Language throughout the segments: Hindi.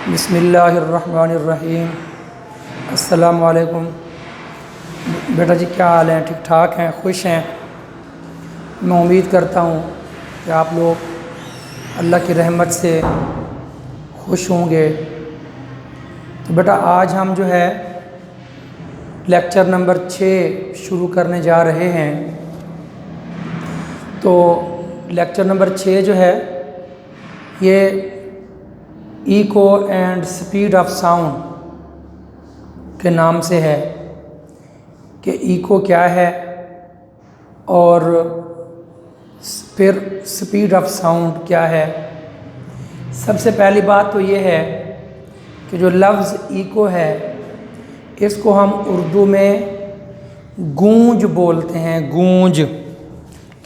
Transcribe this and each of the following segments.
बिस्मिल्लाहिर्रहमानिर्रहीम। अस्सलामु अलैकुम। बेटा जी क्या हाल हैं? ठीक ठाक हैं? खुश हैं? मैं उम्मीद करता हूँ कि आप लोग अल्लाह की रहमत से खुश होंगे। तो बेटा आज हम जो है लेक्चर नंबर 6 शुरू करने जा रहे हैं। तो लेक्चर नंबर 6 जो है ये echo and speed of sound के नाम से है कि इको क्या है और फिर स्पीड ऑफ साउंड क्या है। सबसे पहली बात तो ये है कि जो लफ्ज़ इको है इसको हम उर्दू में गूंज बोलते हैं। गूंज,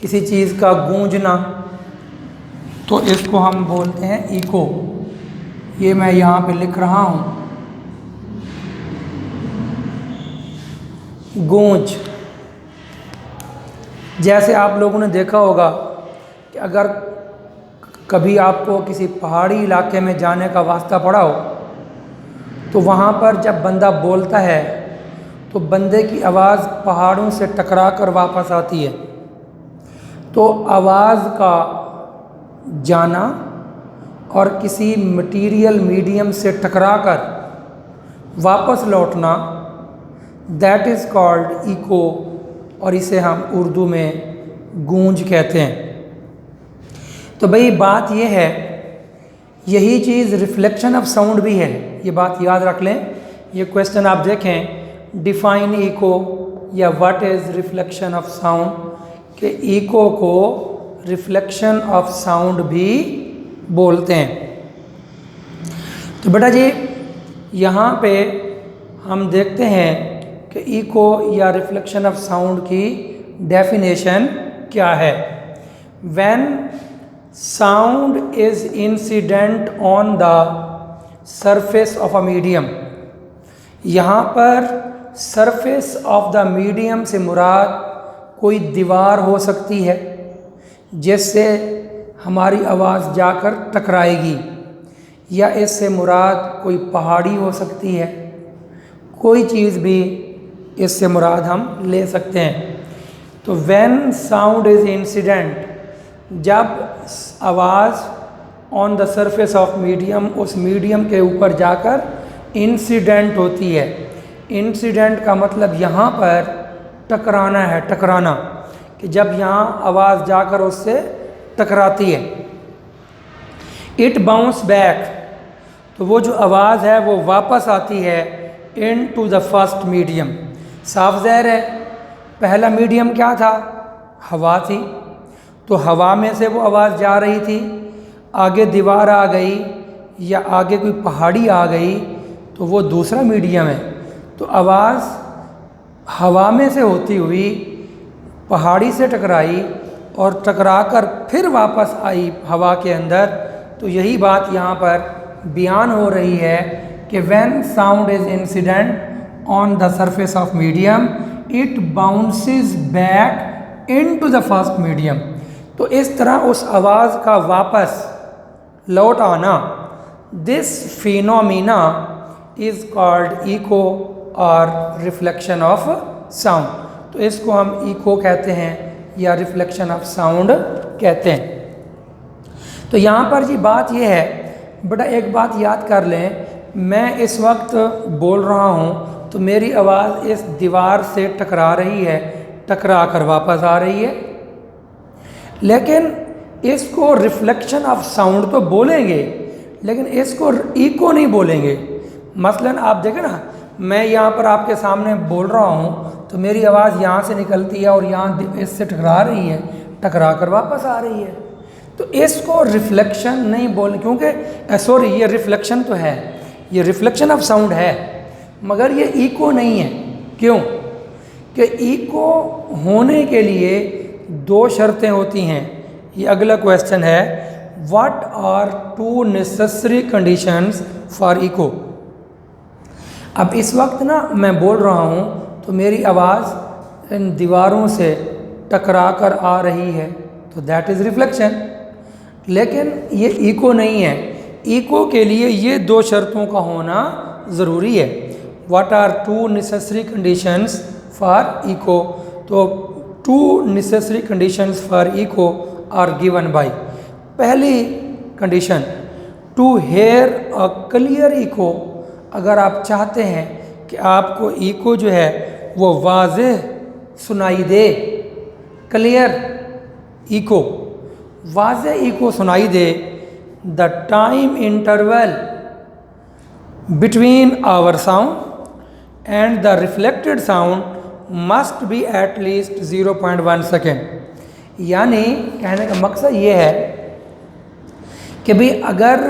किसी चीज़ का गूंजना, तो इसको हम बोलते हैं इको। ये मैं यहाँ पे लिख रहा हूँ, गूंज। जैसे आप लोगों ने देखा होगा कि अगर कभी आपको किसी पहाड़ी इलाके में जाने का वास्ता पड़ा हो तो वहाँ पर जब बंदा बोलता है तो बंदे की आवाज़ पहाड़ों से टकरा कर वापस आती है। तो आवाज़ का जाना और किसी मटीरियल मीडियम से टकराकर वापस लौटना, दैट इज़ कॉल्ड इको, और इसे हम उर्दू में गूंज कहते हैं। तो भाई बात यह है, यही चीज़ रिफ्लेक्शन ऑफ साउंड भी है। ये बात याद रख लें। ये क्वेश्चन आप देखें, डिफाइन इको या what is reflection of sound, कि इको को रिफ्लेक्शन ऑफ साउंड भी बोलते हैं। तो बेटा जी यहाँ पे हम देखते हैं कि इको या रिफ्लेक्शन ऑफ साउंड की डेफिनेशन क्या है। When sound is incident on the surface of a medium. यहाँ पर सरफेस ऑफ द मीडियम से मुराद कोई दीवार हो सकती है जिससे हमारी आवाज़ जाकर टकराएगी, या इससे मुराद कोई पहाड़ी हो सकती है। कोई चीज़ भी इससे मुराद हम ले सकते हैं। तो व्हेन साउंड इज़ इंसिडेंट, जब आवाज़ on the surface of medium, उस मीडियम के ऊपर जाकर इंसिडेंट होती है। इंसिडेंट का मतलब यहाँ पर टकराना है, टकराना, कि जब यहाँ आवाज़ जाकर उससे टकराती है। इट बाउंस बैक, तो वो जो आवाज़ है वो वापस आती है इन टू द फर्स्ट मीडियम। साफ ज़ाहिर है पहला मीडियम क्या था? हवा थी। तो हवा में से वो आवाज़ जा रही थी, आगे दीवार आ गई या आगे कोई पहाड़ी आ गई तो वो दूसरा मीडियम है। तो आवाज़ हवा में से होती हुई पहाड़ी से टकराई और टकराकर फिर वापस आई हवा के अंदर। तो यही बात यहाँ पर बयान हो रही है कि when sound is incident on the surface of medium it bounces back into the first medium. तो इस तरह उस आवाज़ का वापस लौट आना, this phenomena is called echo और रिफ्लेक्शन ऑफ साउंड। तो इसको हम इको कहते हैं या रिफ्लेक्शन ऑफ साउंड कहते हैं। तो यहाँ पर जी बात यह है बेटा, एक बात याद कर लें, मैं इस वक्त बोल रहा हूँ तो मेरी आवाज़ इस दीवार से टकरा रही है, टकरा कर वापस आ रही है, लेकिन इसको रिफ्लेक्शन ऑफ साउंड तो बोलेंगे लेकिन इसको इको नहीं बोलेंगे। मसलन आप देखें ना, मैं यहाँ पर आपके सामने बोल रहा हूँ तो मेरी आवाज़ यहाँ से निकलती है और यहाँ इससे टकरा रही है, टकरा कर वापस आ रही है। तो इसको रिफ्लेक्शन नहीं बोल, क्योंकि सॉरी ये रिफ्लेक्शन तो है, ये रिफ्लेक्शन ऑफ साउंड है, मगर ये इको नहीं है। क्यों? कि इको होने के लिए 2 शर्तें होती हैं। ये अगला क्वेश्चन है, what are 2 necessary conditions for echo. अब इस वक्त ना मैं बोल रहा हूँ तो मेरी आवाज़ इन दीवारों से टकरा कर आ रही है, तो दैट इज़ रिफ्लेक्शन। लेकिन ये इको नहीं है। इको के लिए ये दो शर्तों का होना ज़रूरी है। What are two necessary conditions for echo? तो two necessary conditions for echo are given by, पहली condition, to hear a clear echo, अगर आप चाहते हैं कि आपको इको जो है वो वाज़ेह सुनाई दे, क्लियर इको, वाज़ेह इको सुनाई दे, the time interval between our sound and the reflected sound must be at least 0.1 second. यानी कहने का मकसद ये है कि भाई अगर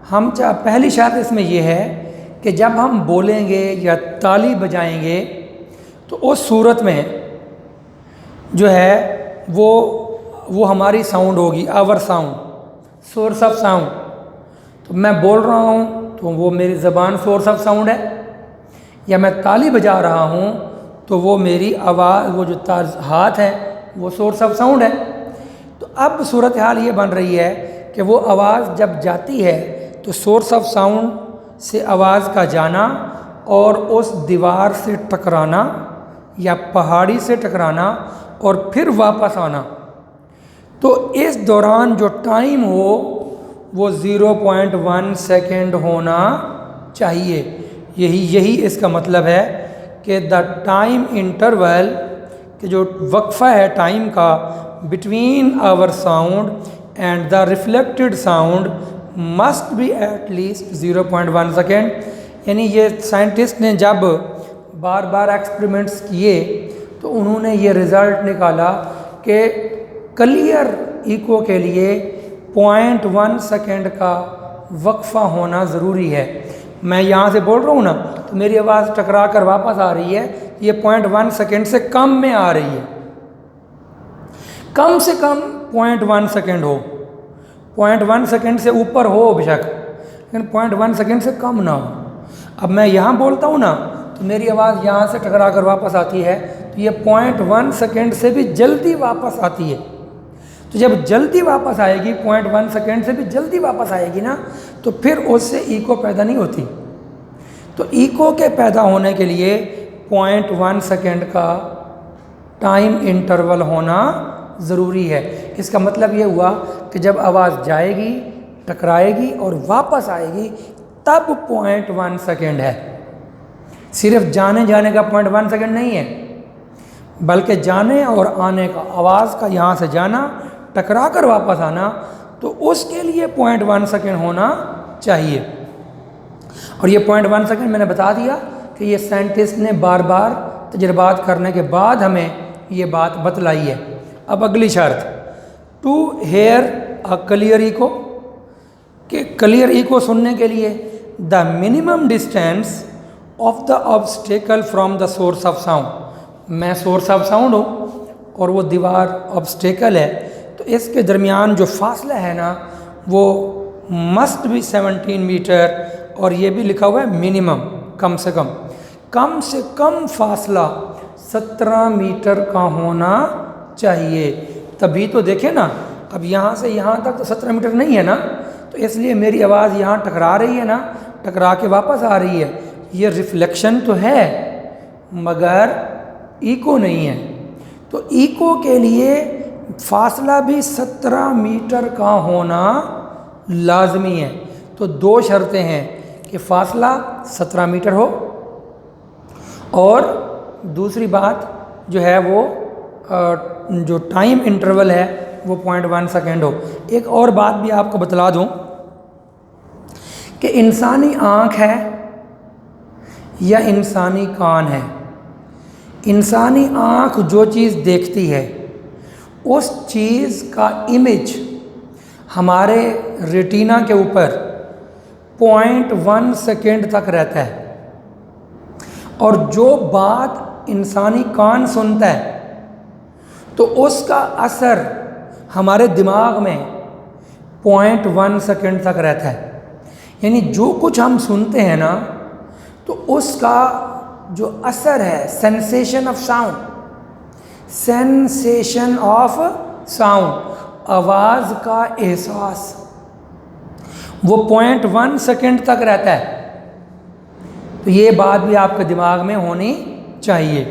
हम पहली शर्त इसमें यह है कि जब हम बोलेंगे या ताली बजाएंगे तो उस सूरत में जो है वो हमारी साउंड होगी, our sound, source of sound. तो मैं बोल रहा हूँ तो वो मेरी ज़बान सोर्स ऑफ साउंड है, या मैं ताली बजा रहा हूँ तो वो मेरी आवाज़, वो जो हाथ है वो सोर्स ऑफ साउंड है। तो अब सूरत हाल ये बन रही है कि वो आवाज़ जब जाती है तो सोर्स ऑफ साउंड से आवाज़ का जाना और उस दीवार से टकराना या पहाड़ी से टकराना और फिर वापस आना, तो इस दौरान जो टाइम हो वो 0.1 सेकेंड होना चाहिए। यही इसका मतलब है कि द टाइम इंटरवल, कि जो वक्फा है टाइम का, between our sound and the reflected sound must be at least 0.1 second. यानी ये साइंटिस्ट ने जब बार बार एक्सपेरिमेंट्स किए तो उन्होंने ये रिज़ल्ट निकाला कि क्लियर इको के लिए 0.1 सेकेंड का वक्फा होना ज़रूरी है। मैं यहाँ से बोल रहा हूँ ना तो मेरी आवाज़ टकरा कर वापस आ रही है, ये 0.1 सेकेंड से कम में आ रही है। कम से कम 0.1 सेकेंड हो, 0.1 सेकेंड से ऊपर हो बेशक, लेकिन 0.1 सेकेंड से कम ना हो। अब मैं यहाँ बोलता हूँ ना तो मेरी आवाज़ यहाँ से टकरा कर वापस आती है, तो ये 0.1 सेकेंड से भी जल्दी वापस आती है। तो जब जल्दी वापस आएगी, 0.1 सेकेंड से भी जल्दी वापस आएगी ना, तो फिर उससे इको पैदा नहीं होती। तो इको के पैदा होने के लिए 0.1 सेकेंड का टाइम इंटरवल होना ज़रूरी है। इसका मतलब ये हुआ कि जब आवाज़ जाएगी, टकराएगी और वापस आएगी तब 0.1 सेकेंड है। सिर्फ जाने का 0.1 सेकेंड नहीं है, बल्कि जाने और आने का, आवाज़ का यहाँ से जाना, टकरा कर वापस आना, तो उसके लिए 0.1 सेकेंड होना चाहिए। और ये 0.1 सेकेंड मैंने बता दिया कि ये साइंटिस्ट ने बार बार तजर्बात करने के बाद हमें ये बात बतलाई है। अब अगली शर्त, to hear a clear echo, कि क्लियर इको सुनने के लिए the minimum distance of the obstacle from the source of sound. मैं सोर्स ऑफ साउंड हूँ और वो दीवार ऑब्स्टेकल है, तो इसके दरमियान जो फासला है ना वो मस्ट भी 17 मीटर, और ये भी लिखा हुआ है मिनिमम, कम से कम फासला 17 मीटर का होना चाहिए। तभी तो देखें ना, अब यहाँ से यहाँ तक तो 17 मीटर नहीं है ना, तो इसलिए मेरी आवाज़ यहाँ टकरा रही है ना, टकरा के वापस आ रही है। ये रिफ्लेक्शन तो है मगर इको नहीं है। तो इको के लिए फासला भी 17 मीटर का होना लाजमी है। तो दो शर्तें हैं कि फासला 17 मीटर हो, और दूसरी बात जो है वो जो टाइम इंटरवल है वो 0.1 सेकेंड हो। एक और बात भी आपको बतला दूं कि इंसानी आँख है या इंसानी कान है, इंसानी आँख जो चीज़ देखती है उस चीज़ का इमेज हमारे रेटिना के ऊपर 0.1 सेकेंड तक रहता है, और जो बात इंसानी कान सुनता है तो उसका असर हमारे दिमाग में 0.1 सेकेंड तक रहता है। यानी जो कुछ हम सुनते हैं ना तो उसका जो असर है, सेंसेशन ऑफ साउंड, आवाज़ का एहसास, वो 0.1 सेकेंड तक रहता है। तो ये बात भी आपके दिमाग में होनी चाहिए।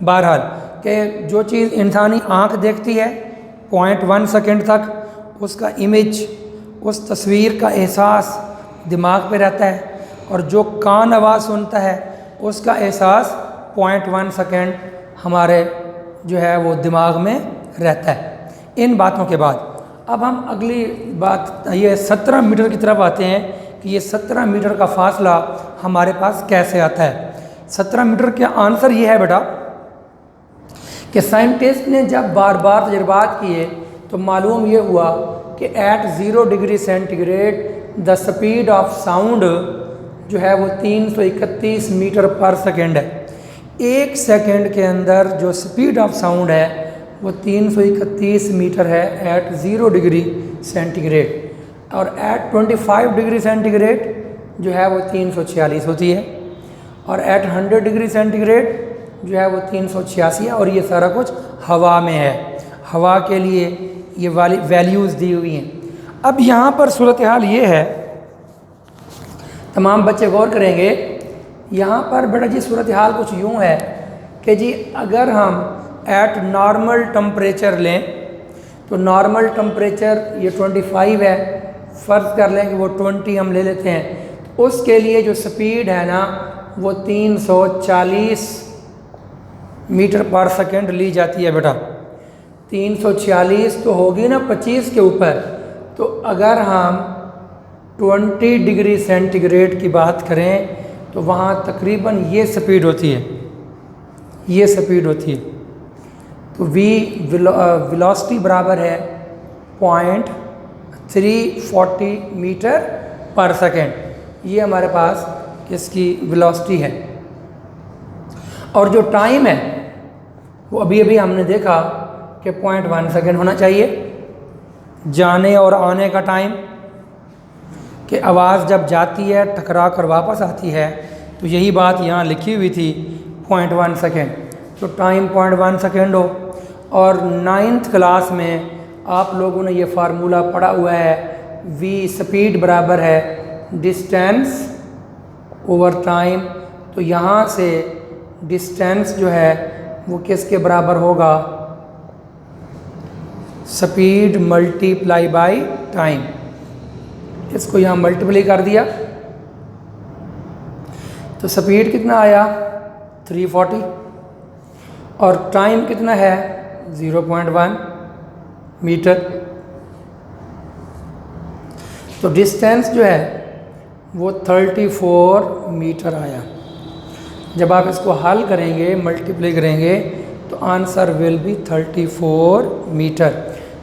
बहरहाल कि जो चीज़ इंसानी आँख देखती है 0.1 सेकेंड तक, उसका इमेज, उस तस्वीर का एहसास दिमाग पे रहता है, और जो कान आवाज़ सुनता है उसका एहसास 0.1 सेकेंड हमारे जो है वो दिमाग में रहता है। इन बातों के बाद अब हम अगली बात ये 17 मीटर की तरफ आते हैं कि ये 17 मीटर का फासला हमारे पास कैसे आता है। 17 मीटर का आंसर ये है बेटा कि साइंटिस्ट ने जब बार बार तजर्बात किए तो मालूम ये हुआ कि at 0 degree centigrade the speed of sound जो है वो 331 मीटर पर सेकेंड है। एक सेकेंड के अंदर जो स्पीड ऑफ साउंड है वो 331 मीटर है एट 0 डिग्री सेंटीग्रेड, और एट 25 डिग्री सेंटीग्रेड जो है वो 346 होती है, और एट 100 डिग्री सेंटीग्रेड जो है वो 386 है। और ये सारा कुछ हवा में है, हवा के लिए ये वाली वैल्यूज़ दी हुई हैं। अब यहाँ पर सूरत हाल ये है, तमाम बच्चे गौर करेंगे, यहाँ पर बेटा जी सूरत हाल कुछ यूँ है कि जी अगर हम एट नॉर्मल टेम्परेचर लें तो नॉर्मल टेम्परेचर ये 25 है, फ़र्ज़ कर लें कि वो 20 हम ले लेते हैं, तो उसके लिए जो स्पीड है ना वो 340 मीटर पर सेकेंड ली जाती है बेटा। 340 तो होगी ना 25 के ऊपर, तो अगर हम 20 डिग्री सेंटीग्रेड की बात करें तो वहाँ तकरीबन ये स्पीड होती है, ये स्पीड होती है। तो वेलोसिटी बराबर है 0.340 मीटर पर सेकेंड। ये हमारे पास इसकी वेलोसिटी है। और जो टाइम है वो अभी अभी हमने देखा कि 0.1 सेकेंड होना चाहिए, जाने और आने का टाइम, कि आवाज़ जब जाती है टकरा कर वापस आती है, तो यही बात यहाँ लिखी हुई थी 0.1 सेकेंड। तो टाइम 0.1 सेकेंड हो। और 9th क्लास में आप लोगों ने ये फार्मूला पढ़ा हुआ है, v स्पीड बराबर है डिस्टेंस ओवर टाइम। तो यहाँ से डिस्टेंस जो है वो किसके बराबर होगा, स्पीड मल्टीप्लाई बाय टाइम। इसको यहाँ मल्टीप्लाई कर दिया तो स्पीड कितना आया 340, और टाइम कितना है 0.1 मीटर। तो डिस्टेंस जो है वो 34 मीटर आया। जब आप इसको हल करेंगे, मल्टीप्लाई करेंगे, तो आंसर विल बी 34 मीटर।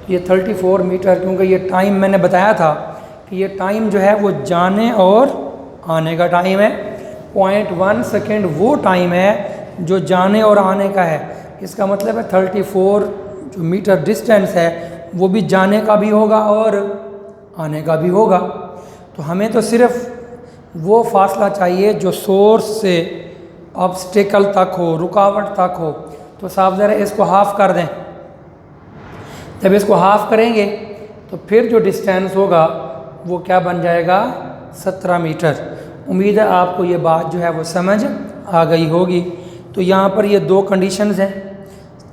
ये 34 मीटर, क्योंकि ये टाइम मैंने बताया था कि ये टाइम जो है वो जाने और आने का टाइम है। 0.1 सेकेंड वो टाइम है जो जाने और आने का है। इसका मतलब है 34 जो मीटर डिस्टेंस है वो भी जाने का भी होगा और आने का भी होगा। तो हमें तो सिर्फ वो फासला चाहिए जो सोर्स से ऑब्स्टिकल तक हो, रुकावट तक हो। तो साफ ज़रा इसको हाफ़ कर दें। जब इसको हाफ़ करेंगे तो फिर जो डिस्टेंस होगा वो क्या बन जाएगा 17 मीटर। उम्मीद है आपको ये बात जो है वो समझ आ गई होगी। तो यहाँ पर ये दो कंडीशंस हैं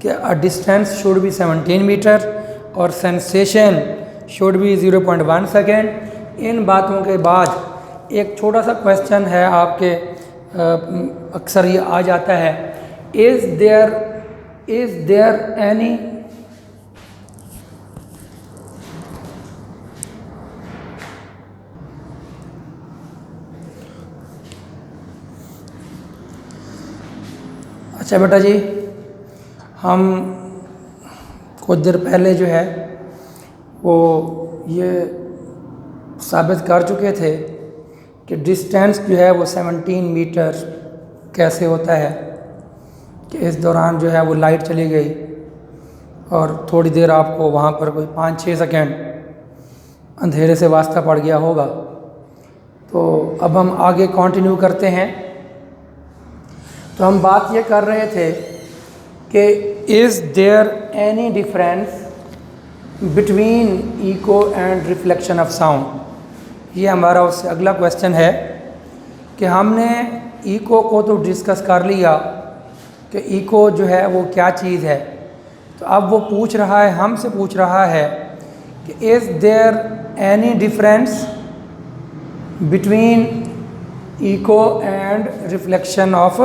कि डिस्टेंस शुड बी 17 मीटर और सेंसेशन शुड बी 0.1 सेकेंड। इन बातों के बाद एक छोटा सा क्वेश्चन है आपके अक्सर ये आ जाता है, इज़ देयर एनी अच्छा बेटा जी, हम कुछ देर पहले जो है वो ये साबित कर चुके थे कि डिस्टेंस जो है वो 17 मीटर कैसे होता है। कि इस दौरान जो है वो लाइट चली गई और थोड़ी देर आपको वहाँ पर कोई 5-6 सेकेंड अंधेरे से वास्ता पड़ गया होगा। तो अब हम आगे कंटिन्यू करते हैं। तो हम बात ये कर रहे थे कि is there any difference between echo and reflection of sound, ये हमारा उससे अगला क्वेश्चन है कि हमने इको को तो डिस्कस कर लिया कि इको जो है वो क्या चीज़ है। तो अब वो पूछ रहा है, हमसे पूछ रहा है कि is there any difference between echo and reflection of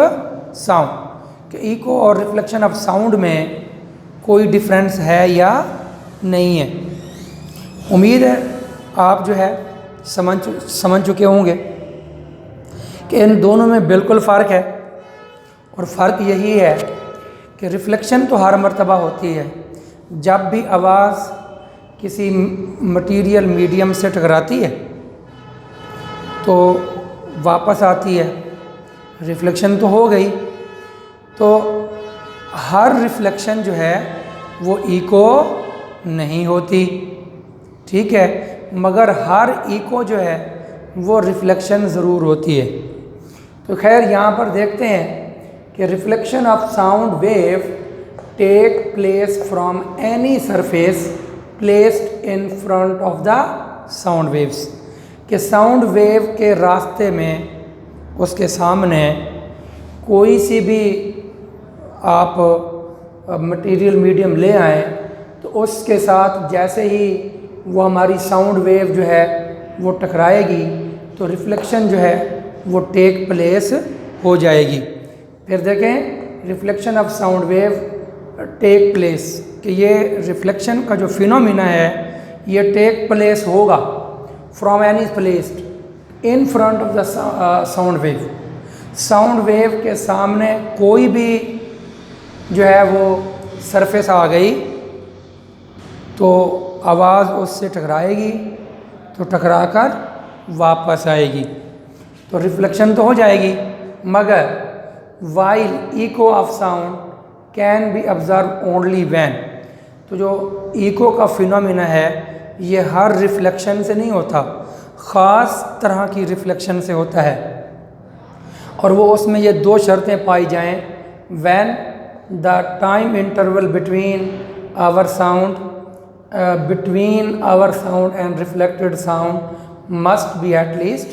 sound, कि इको और रिफ्लेक्शन ऑफ साउंड में कोई डिफरेंस है या नहीं है। उम्मीद है आप जो है समझ चुके होंगे कि इन दोनों में बिल्कुल फ़र्क है, और फ़र्क यही है कि रिफ्लेक्शन तो हर मर्तबा होती है जब भी आवाज़ किसी मटीरियल मीडियम से टकराती है तो वापस आती है, रिफ्लेक्शन तो हो गई। तो हर रिफ्लेक्शन जो है वो इको नहीं होती, ठीक है, मगर हर इको जो है वो रिफ्लेक्शन ज़रूर होती है। तो खैर यहाँ पर देखते हैं कि reflection of sound wave take place from any surface placed in front of the sound waves, कि साउंड वेव के रास्ते में उसके सामने कोई सी भी आप मटेरियल मीडियम ले आए तो उसके साथ जैसे ही वो हमारी साउंड वेव जो है वो टकराएगी तो रिफ्लेक्शन जो है वो टेक प्लेस हो जाएगी। फिर देखें reflection of sound wave take place, कि ये रिफ्लेक्शन का जो फिनोमिना है ये टेक प्लेस होगा from any placed in front of the sound wave. Sound wave के सामने कोई भी जो है वो सरफेस आ गई तो आवाज़ उससे टकराएगी, तो टकरा कर वापस आएगी, तो रिफ्लेक्शन तो हो जाएगी। मगर while eco of sound can be observe only when, तो जो इको का फिनोमिना है ये हर रिफ्लेक्शन से नहीं होता, ख़ास तरह की रिफ्लेक्शन से होता है, और वो उसमें ये दो शर्तें पाई जाएं, when the time interval between our sound and reflected sound must be at least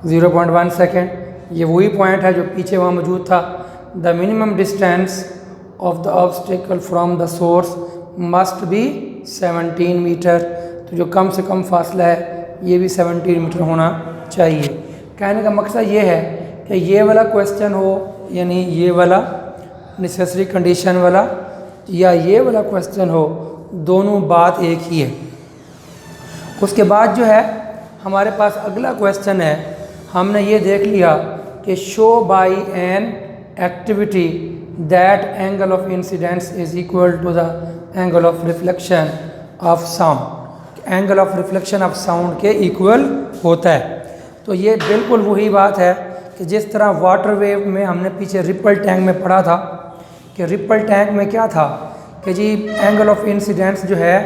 0.1 second. ये वही पॉइंट है जो पीछे वहाँ मौजूद था। The minimum distance of the obstacle from the source must be 17 metre, तो जो कम से कम फासला है ये भी 17 मीटर होना चाहिए। कहने का मकसद ये है कि ये वाला क्वेश्चन हो यानी ये वाला नेसेसरी कंडीशन वाला या ये वाला क्वेश्चन हो, दोनों बात एक ही है। उसके बाद जो है हमारे पास अगला क्वेश्चन है, हमने ये देख लिया कि show by an activity that angle of incidence is equal to the angle of reflection of sound, angle of reflection of sound के इक्वल होता है। तो ये बिल्कुल वही बात है कि जिस तरह वाटर वेव में हमने पीछे रिपल टैंक में पढ़ा था कि रिपल टैंक में क्या था कि जी एंगल ऑफ इंसिडेंस जो है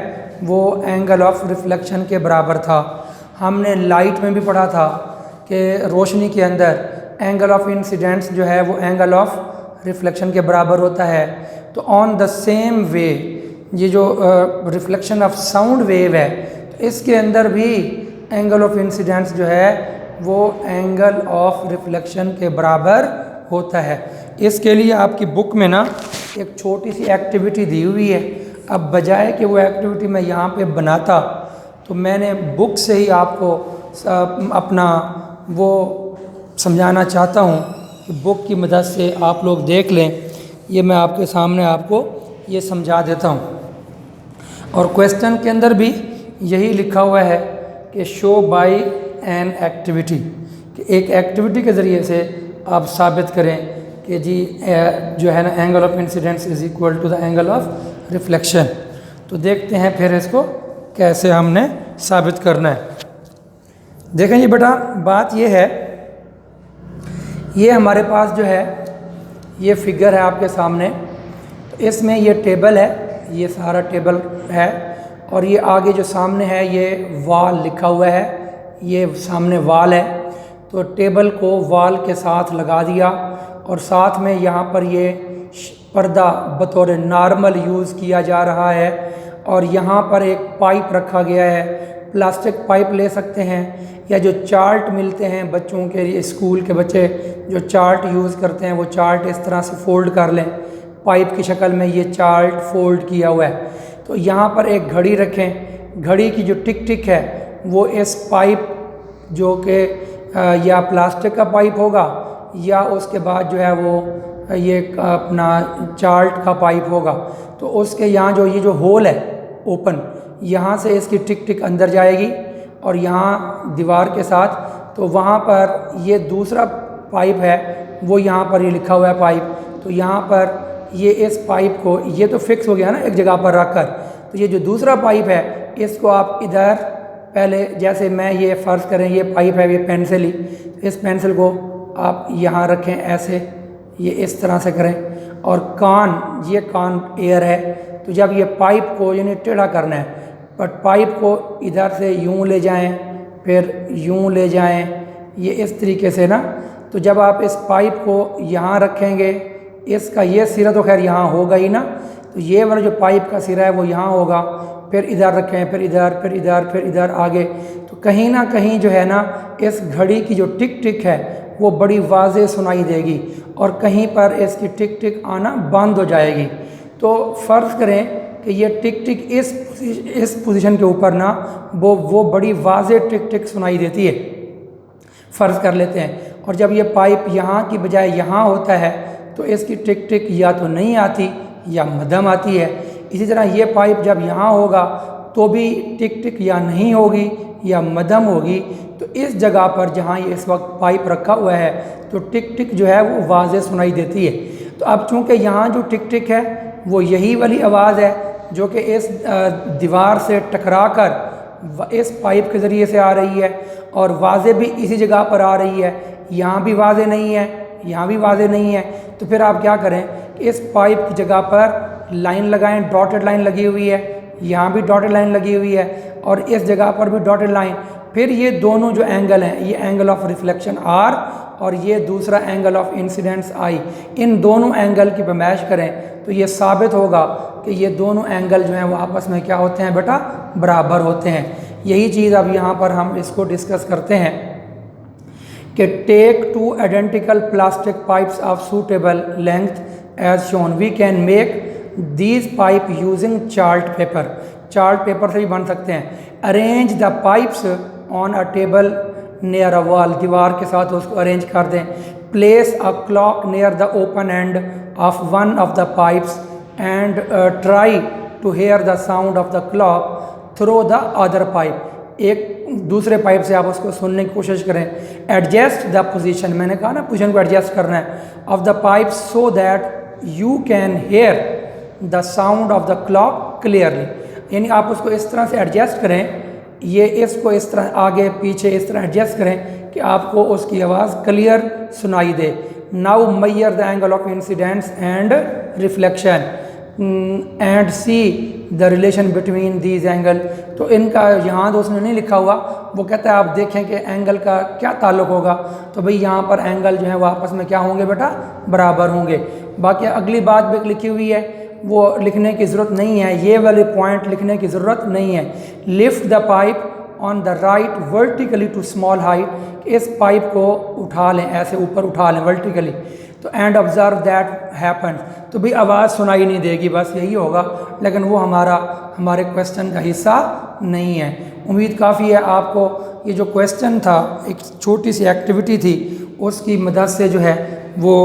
वो एंगल ऑफ रिफ्लेक्शन के बराबर था। हमने लाइट में भी पढ़ा था कि रोशनी के अंदर एंगल ऑफ इंसिडेंस जो है वो एंगल ऑफ रिफ्लेक्शन के बराबर होता है। तो ऑन द सेम वे ये जो रिफ्लेक्शन ऑफ साउंड वेव है तो इसके अंदर भी एंगल ऑफ इंसिडेंस जो है वो एंगल ऑफ रिफ्लेक्शन के बराबर होता है। इसके लिए आपकी बुक में ना एक छोटी सी एक्टिविटी दी हुई है। अब बजाय कि वो एक्टिविटी मैं यहाँ पे बनाता तो मैंने बुक से ही आपको अपना वो समझाना चाहता हूँ कि बुक की मदद से आप लोग देख लें। ये मैं आपके सामने आपको ये समझा देता हूँ, और क्वेश्चन के अंदर भी यही लिखा हुआ है कि शो बाय एन एक्टिविटी, कि एक एक्टिविटी के ज़रिए से आप साबित करें कि जी जो है ना angle of incidence is equal to the angle of reflection. तो देखते हैं फिर इसको कैसे हमने साबित करना है। देखें जी बेटा, बात ये है, ये हमारे पास जो है ये फिगर है आपके सामने, तो इसमें ये टेबल है, ये सारा टेबल है, और ये आगे जो सामने है ये वॉल लिखा हुआ है, ये सामने वॉल है। तो टेबल को वॉल के साथ लगा दिया और साथ में यहाँ पर ये पर्दा बतौर नॉर्मल यूज़ किया जा रहा है, और यहाँ पर एक पाइप रखा गया है। प्लास्टिक पाइप ले सकते हैं, या जो चार्ट मिलते हैं बच्चों के लिए, स्कूल के बच्चे जो चार्ट यूज़ करते हैं वो चार्ट इस तरह से फ़ोल्ड कर लें, पाइप की शक्ल में ये चार्ट फ़ोल्ड किया हुआ है। तो यहाँ पर एक घड़ी रखें, घड़ी की जो टिक टिक है वो इस पाइप जो कि या प्लास्टिक का पाइप होगा या उसके बाद जो है वो ये अपना चार्ट का पाइप होगा, तो उसके यहाँ जो ये जो होल है ओपन, यहाँ से इसकी टिक टिक अंदर जाएगी और यहाँ दीवार के साथ, तो वहाँ पर ये दूसरा पाइप है वो यहाँ पर ये लिखा हुआ है पाइप, तो यहाँ पर ये इस पाइप को, ये तो फिक्स हो गया ना एक जगह पर रख कर, तो ये जो दूसरा पाइप है इसको आप इधर पहले, जैसे मैं ये फ़र्ज़ करें ये पाइप है, ये पेंसिल ही, इस पेंसिल को आप यहाँ रखें ऐसे, ये इस तरह से करें, और कान, ये कान एयर है, तो जब ये पाइप को यानी टेढ़ा करना है, बट पाइप को इधर से यूँ ले जाएं, फिर यूँ ले जाएं, ये इस तरीके से ना, तो जब आप इस पाइप को यहाँ रखेंगे, इसका ये सिरा तो खैर यहाँ होगा ही ना, तो ये वाला जो पाइप का सिरा है वो यहाँ होगा, फिर इधर रखें, फिर इधर, फिर इधर, फिर इधर आगे, तो कहीं ना कहीं जो है ना इस घड़ी की जो टिक टिक है वो बड़ी वाज़ेह सुनाई देगी और कहीं पर इसकी टिक टिक आना बंद हो जाएगी। तो फ़र्ज़ करें कि ये टिक टिक इस पोजीशन के ऊपर ना वो बड़ी वाज़ेह टिक टिक सुनाई देती है, फ़र्ज़ कर लेते हैं, और जब ये पाइप यहाँ की बजाय यहाँ होता है तो इसकी टिक टिक या तो नहीं आती या मध्यम आती है। इसी तरह ये पाइप जब यहाँ होगा तो भी टिक टिक या नहीं होगी या मध्यम होगी, तो इस जगह पर जहाँ ये इस वक्त पाइप रखा हुआ है तो टिक टिक जो है वो वाज़ेह सुनाई देती है। तो अब चूँकि यहाँ जो टिक टिक है वो यही वाली आवाज़ है जो कि इस दीवार से टकरा कर इस पाइप के ज़रिए से आ रही है, और वाज़ेह भी इसी जगह पर आ रही है, यहाँ भी वाज़ेह नहीं है, यहाँ भी वाज़ेह नहीं है, तो फिर आप क्या करें कि इस पाइप की जगह पर लाइन लगाएं, डॉटेड लाइन लगी हुई है, यहाँ भी डॉटेड लाइन लगी हुई है और इस जगह पर भी डॉटेड लाइन, फिर ये दोनों जो एंगल हैं, ये एंगल ऑफ रिफ्लेक्शन R और ये दूसरा एंगल ऑफ इंसिडेंस I, इन दोनों एंगल की पैमाइश करें तो ये साबित होगा कि ये दोनों एंगल जो हैं वो आपस में क्या होते हैं बेटा, बराबर होते हैं। यही चीज़ अब यहाँ पर हम इसको डिस्कस करते हैं कि take two identical plastic pipes of suitable length as shown, we can make these pipe using chart paper, chart paper से भी बन सकते हैं। Arrange the pipes on a table near a wall, दीवार के साथ उसको अरेंज कर दें। Place a clock near the open end of one of the pipes and try to hear the sound of the clock through the other pipe, एक दूसरे पाइप से आप उसको सुनने की कोशिश करें। एडजस्ट द पोजीशन, मैंने कहा ना पोजीशन को एडजस्ट करना है, of the pipe so that you can hear the sound of the clock clearly, यानी आप उसको इस तरह से एडजस्ट करें, ये इसको इस तरह आगे पीछे इस तरह एडजस्ट करें कि आपको उसकी आवाज़ क्लियर सुनाई दे। Now measure the angle of incidence and reflection and see the relation between these angle, तो इनका यहाँ तो उसने नहीं लिखा हुआ, वो कहता है आप देखें कि एंगल का क्या ताल्लुक होगा, तो भाई यहाँ पर एंगल जो है वो आपस में क्या होंगे बेटा, बराबर होंगे। बाकी अगली बात भी लिखी हुई है वो लिखने की ज़रूरत नहीं है, ये वाले पॉइंट लिखने की ज़रूरत नहीं है। Lift the pipe on the right vertically to small height, इस पाइप को उठा लें, ऐसे ऊपर उठा लें वर्टिकली, तो एंड ऑब्जर्व दैट हैपन, तो भी आवाज़ सुनाई नहीं देगी, बस यही होगा, लेकिन वो हमारे क्वेश्चन का हिस्सा नहीं है। उम्मीद काफ़ी है आपको ये जो क्वेश्चन था, एक छोटी सी एक्टिविटी थी, उसकी मदद से जो है वो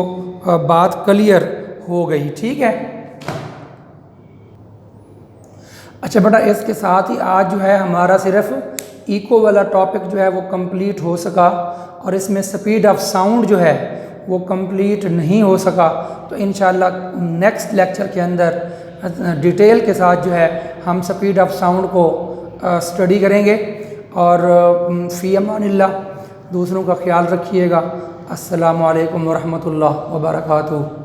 बात क्लियर हो गई। ठीक है, अच्छा बेटा, इसके साथ ही आज जो है हमारा सिर्फ इको वाला टॉपिक जो है वो कंप्लीट हो सका, और इसमें स्पीड ऑफ साउंड जो है वो कंप्लीट नहीं हो सका, तो इंशाल्लाह नेक्स्ट लेक्चर के अंदर डिटेल के साथ जो है हम स्पीड ऑफ साउंड को स्टडी करेंगे। और फ़ी अमानिल्लाह, दूसरों का ख्याल रखिएगा। अस्सलामु अलैकुम वरहमतुल्लाह वबरकातुहू।